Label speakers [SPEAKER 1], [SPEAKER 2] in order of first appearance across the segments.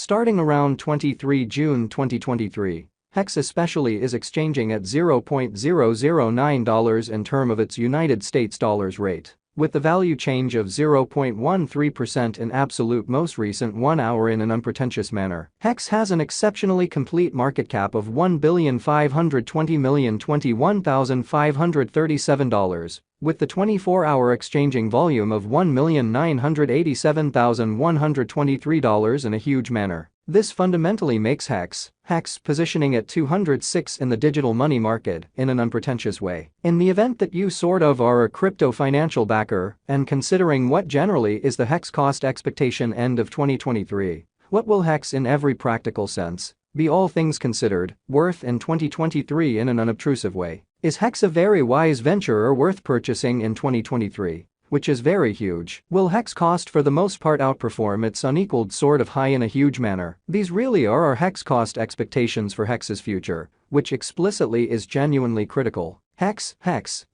[SPEAKER 1] Starting around 23 June 2023, HEX especially is exchanging at $0.009 in term of its United States dollars rate, with the value change of 0.13% in absolute most recent 1 hour in an unpretentious manner. HEX has an exceptionally complete market cap of $1,520,021,537, with the 24-hour exchanging volume of $1,987,123 in a huge manner. This fundamentally makes HEX positioning at 206 in the digital money market in an unpretentious way. In the event that you sort of are a crypto financial backer and considering what generally is the HEX cost expectation end of 2023, what will HEX in every practical sense be all things considered worth in 2023 in an unobtrusive way? Is HEX a very wise venture or worth purchasing in 2023? Which is very huge. Will HEX cost for the most part outperform its unequaled sort of high in a huge manner? These really are our HEX cost expectations for HEX's future, which explicitly is genuinely critical. HEX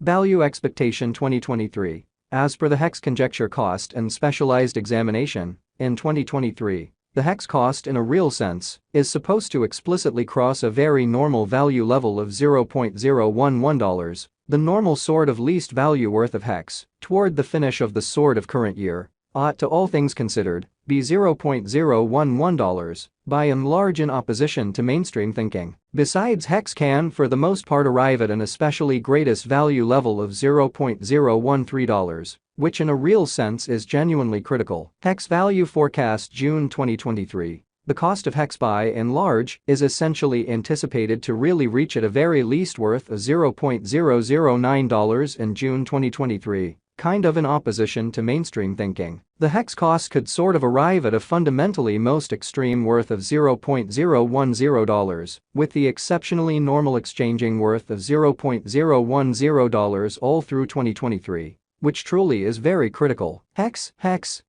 [SPEAKER 1] value expectation 2023. As per the HEX conjecture cost and specialized examination, in 2023, the HEX cost in a real sense is supposed to explicitly cross a very normal value level of $0.011. The normal sort of least value worth of HEX, toward the finish of the sort of current year, ought to all things considered, be $0.011, by and large in opposition to mainstream thinking. Besides, HEX can for the most part arrive at an especially greatest value level of $0.013, which in a real sense is genuinely critical. HEX value forecast June 2023. The cost of HEX by and large is essentially anticipated to really reach at a very least worth of $0.009 in June 2023, kind of in opposition to mainstream thinking. The HEX cost could sort of arrive at a fundamentally most extreme worth of $0.010, with the exceptionally normal exchanging worth of $0.010 all through 2023, which truly is very critical. HEX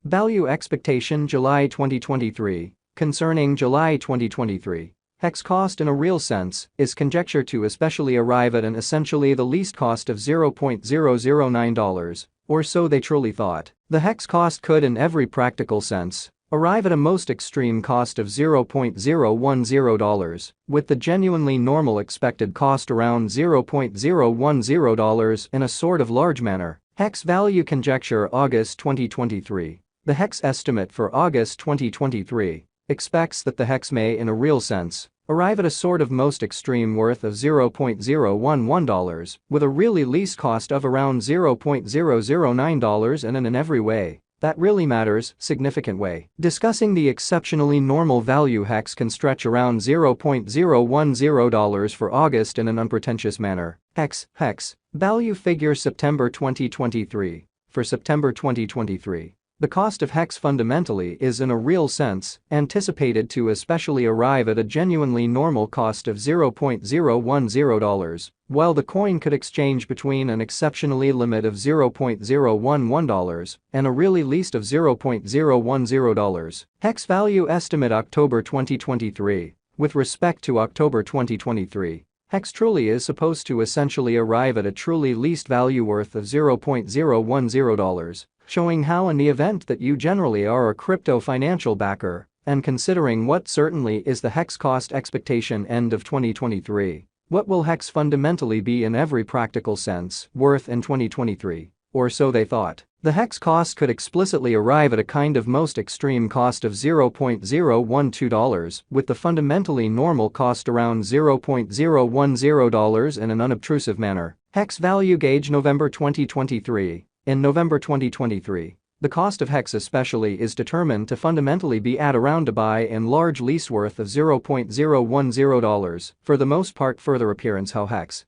[SPEAKER 1] value expectation July 2023. Concerning July 2023, HEX cost in a real sense is conjectured to especially arrive at an essentially the least cost of $0.009, or so they truly thought. The HEX cost could in every practical sense arrive at a most extreme cost of $0.010, with the genuinely normal expected cost around $0.010 in a sort of large manner. HEX value conjecture August 2023. The HEX estimate for August 2023 expects that the HEX may in a real sense arrive at a sort of most extreme worth of $0.011, with a really least cost of around $0.009 and in every way that really matters, significant way. Discussing the exceptionally normal value HEX can stretch around $0.010 for August in an unpretentious manner. HEX value figure September 2023. For September 2023, the cost of HEX fundamentally is in a real sense anticipated to especially arrive at a genuinely normal cost of $0.010, while the coin could exchange between an exceptionally limit of $0.011 and a really least of $0.010. HEX value estimate October 2023. With respect to October 2023, HEX truly is supposed to essentially arrive at a truly least value worth of $0.010. Showing how in the event that you generally are a crypto financial backer, and considering what certainly is the HEX cost expectation end of 2023, what will HEX fundamentally be in every practical sense worth in 2023, or so they thought. The HEX cost could explicitly arrive at a kind of most extreme cost of $0.012, with the fundamentally normal cost around $0.010 in an unobtrusive manner. HEX value gauge November 2023. In November 2023, the cost of HEX especially is determined to fundamentally be at around a by and large least worth of $0.010, for the most part further appearance how HEX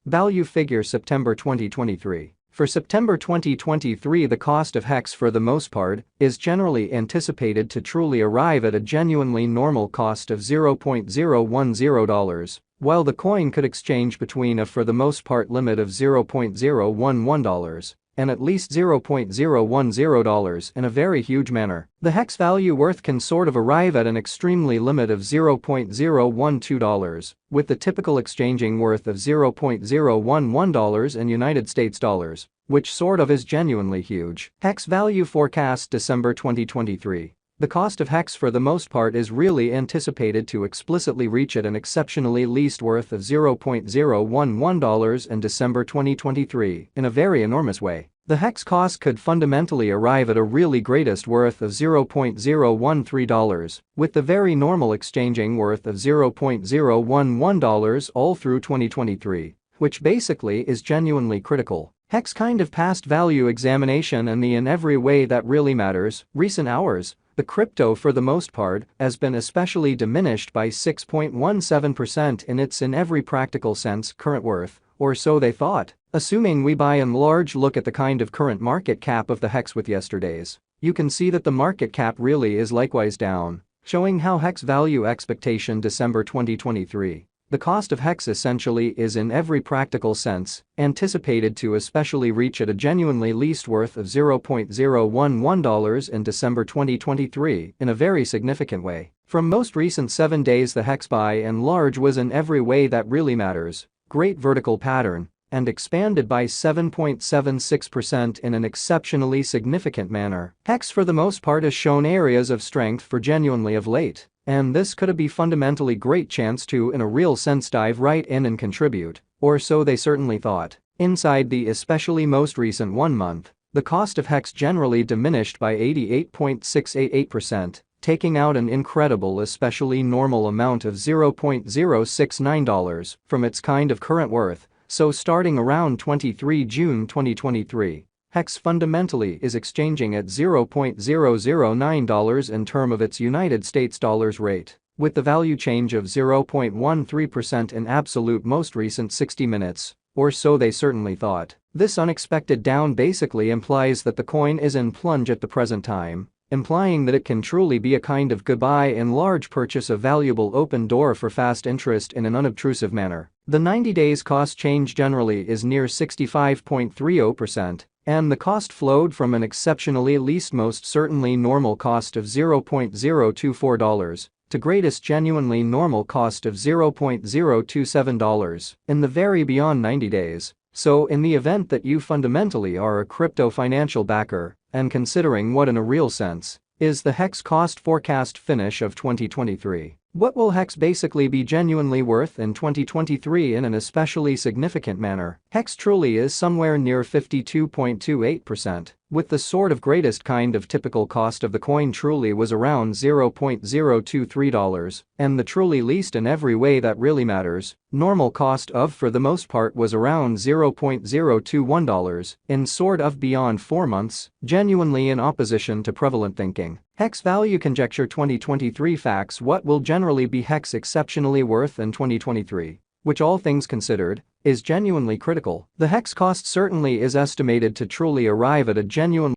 [SPEAKER 1] value figure September 2023. For September 2023 the cost of HEX for the most part is generally anticipated to truly arrive at a genuinely normal cost of $0.010, while the coin could exchange between a for the most part limit of $0.011 and at least $0.010 in a very huge manner. The HEX value worth can sort of arrive at an extremely limit of $0.012, with the typical exchanging worth of $0.011 in United States dollars, which sort of is genuinely huge. HEX value forecast December 2023. The cost of HEX for the most part is really anticipated to explicitly reach at an exceptionally least worth of $0.011 in December 2023 in a very enormous way. The HEX cost could fundamentally arrive at a really greatest worth of $0.013, with the very normal exchanging worth of $0.011 all through 2023, which basically is genuinely critical. HEX kind of past value examination and the in every way that really matters, recent hours, the crypto for the most part has been especially diminished by 6.17% in its in every practical sense current worth, or so they thought. Assuming we by and large look at the kind of current market cap of the HEX with yesterday's, you can see that the market cap really is likewise down, showing how HEX value expectation December 2023. The cost of HEX essentially is in every practical sense anticipated to especially reach at a genuinely least worth of $0.011 in December 2023 in a very significant way. From most recent 7 days the HEX by and large was in every way that really matters, great vertical pattern, and expanded by 7.76% in an exceptionally significant manner. HEX for the most part has shown areas of strength for genuinely of late, and this could be fundamentally great chance to in a real sense dive right in and contribute, or so they certainly thought. Inside the especially most recent 1 month, the cost of HEX generally diminished by 88.688%, taking out an incredible especially normal amount of $0.069 from its kind of current worth. So starting around 23 June 2023, HEX fundamentally is exchanging at $0.009 in term of its United States dollars rate, with the value change of 0.13% in absolute most recent 60 minutes, or so they certainly thought. This unexpected down basically implies that the coin is in plunge at the present time, implying that it can truly be a kind of goodbye and large purchase of valuable open door for fast interest in an unobtrusive manner. The 90 days cost change generally is near 65.30%, and the cost flowed from an exceptionally least most certainly normal cost of $0.024 to greatest genuinely normal cost of $0.027 in the very beyond 90 days. So in the event that you fundamentally are a crypto financial backer, and considering what in a real sense is the HEX cost forecast finish of 2023, what will HEX basically be genuinely worth in 2023 in an especially significant manner? HEX truly is somewhere near 52.28%, with the sort of greatest kind of typical cost of the coin truly was around $0.023, and the truly least in every way that really matters, normal cost of for the most part was around $0.021 in sort of beyond 4 months, genuinely in opposition to prevalent thinking. HEX value conjecture 2023 facts. What will generally be HEX exceptionally worth in 2023, which all things considered, is genuinely critical. The HEX cost certainly is estimated to truly arrive at a genuine